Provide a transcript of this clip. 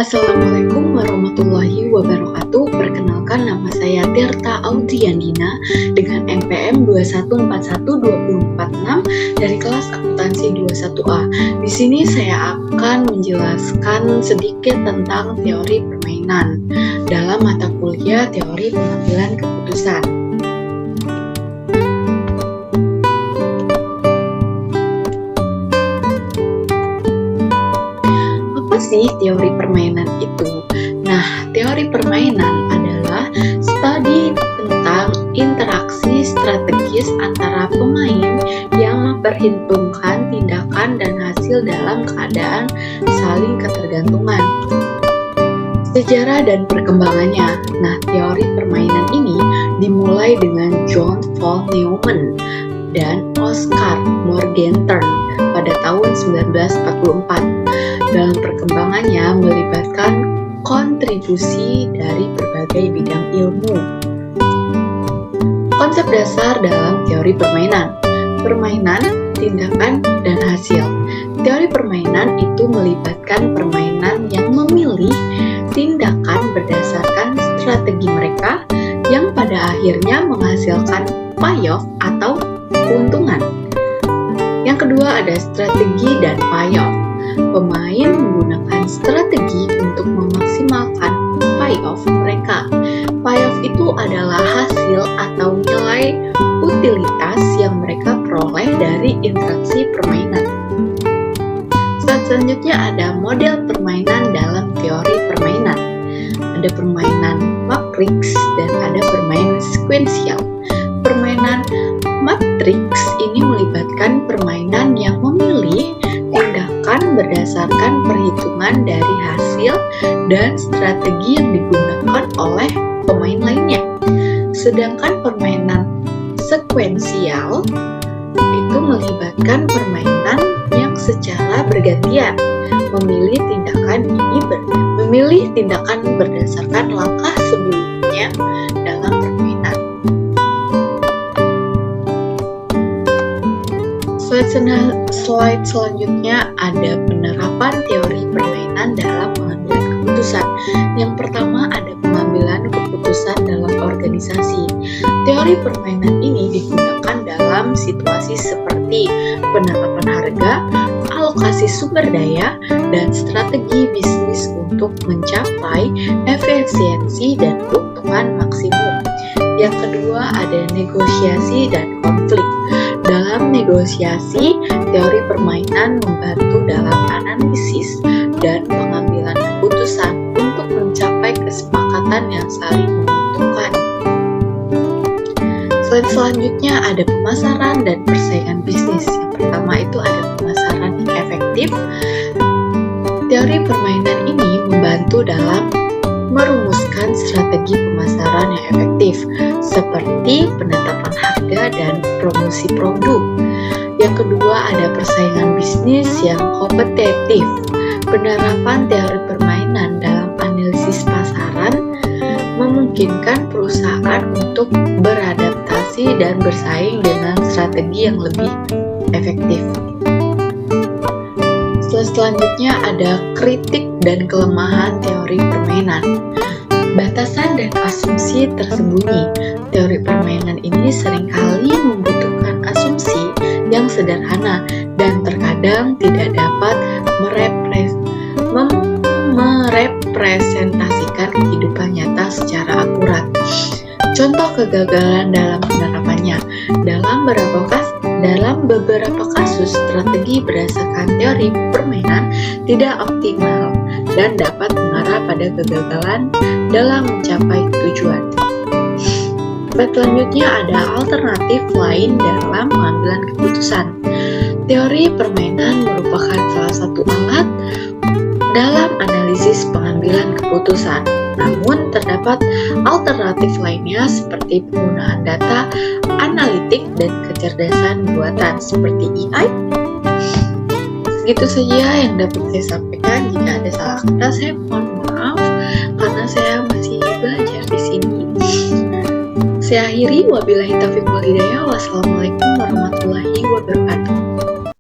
Assalamualaikum warahmatullahi wabarakatuh. Perkenalkan, nama saya Tirta Audriandina dengan NPM 2141246 dari kelas akuntansi 21A. Di sini saya akan menjelaskan sedikit tentang teori permainan dalam mata kuliah teori pengambilan keputusan. Apa sih teori permainan itu? Nah, teori permainan adalah studi tentang interaksi strategis antara pemain yang memperhitungkan tindakan dan hasil dalam keadaan saling ketergantungan. Sejarah dan perkembangannya. Nah, teori permainan ini dimulai dengan John von Neumann dan Oscar Morgenstern pada tahun 1944. Dalam perkembangannya melibatkan kontribusi dari berbagai bidang ilmu. Konsep dasar dalam teori permainan. Permainan, tindakan, dan hasil. Teori permainan itu melibatkan permainan yang memilih tindakan berdasarkan strategi mereka yang pada akhirnya menghasilkan payoff atau keuntungan. Yang kedua ada strategi dan payoff. Pemain menggunakan strategi untuk memaksimalkan payoff mereka. Payoff itu adalah hasil atau nilai utilitas yang mereka peroleh dari interaksi permainan. Selanjutnya ada model permainan dalam teori permainan. Ada permainan matriks dan ada permainan sekuensial. Permainan matriks ini melibatkan permainan yang memilih tindakan berdasarkan perhitungan dari hasil dan strategi yang digunakan oleh pemain lainnya. Sedangkan permainan sekuensial itu melibatkan permainan yang secara bergantian memilih tindakan berdasarkan langkah sebelumnya dalam permainan. Slide selanjutnya ada penerapan teori permainan dalam pengambilan keputusan. Yang pertama ada pengambilan keputusan dalam organisasi. Teori permainan ini digunakan dalam situasi seperti penetapan harga, alokasi sumber daya, dan strategi bisnis untuk mencapai efisiensi dan keuntungan maksimum. Yang kedua ada negosiasi dan konflik. Dalam negosiasi, teori permainan membantu dalam analisis dan pengambilan keputusan untuk mencapai kesepakatan yang saling menguntungkan. Slide selanjutnya ada pemasaran dan persaingan bisnis. Yang pertama itu ada pemasaran yang efektif. Teori permainan ini membantu dalam merumuskan strategi pemasaran yang efektif, seperti penetapan harga dan promosi produk. Yang kedua ada persaingan bisnis yang kompetitif. Penerapan teori permainan dalam analisis pasaran memungkinkan perusahaan untuk beradaptasi dan bersaing dengan strategi yang lebih efektif. Selanjutnya ada kritik dan kelemahan teori permainan. Batasan dan asumsi tersembunyi. Teori permainan ini seringkali membutuhkan asumsi yang sederhana dan terkadang tidak dapat merepresentasikan kehidupan nyata secara akurat. Contoh kegagalan dalam penerapannya. Dalam beberapa kasus, strategi berdasarkan teori permainan tidak optimal dan dapat mengarah pada kegagalan dalam mencapai tujuan. Selanjutnya ada alternatif lain dalam pengambilan keputusan. Teori permainan merupakan salah satu alat dalam analisis pengambilan keputusan. Namun, terdapat alternatif lainnya seperti penggunaan data analitik dan kecerdasan buatan seperti AI. Segitu saja yang dapat saya sampaikan. Jika ada salah kata, saya mohon maaf karena saya masih belajar di sini. Saya akhiri, wabillahi taufiq wal hidayah. Wassalamualaikum warahmatullahi wabarakatuh.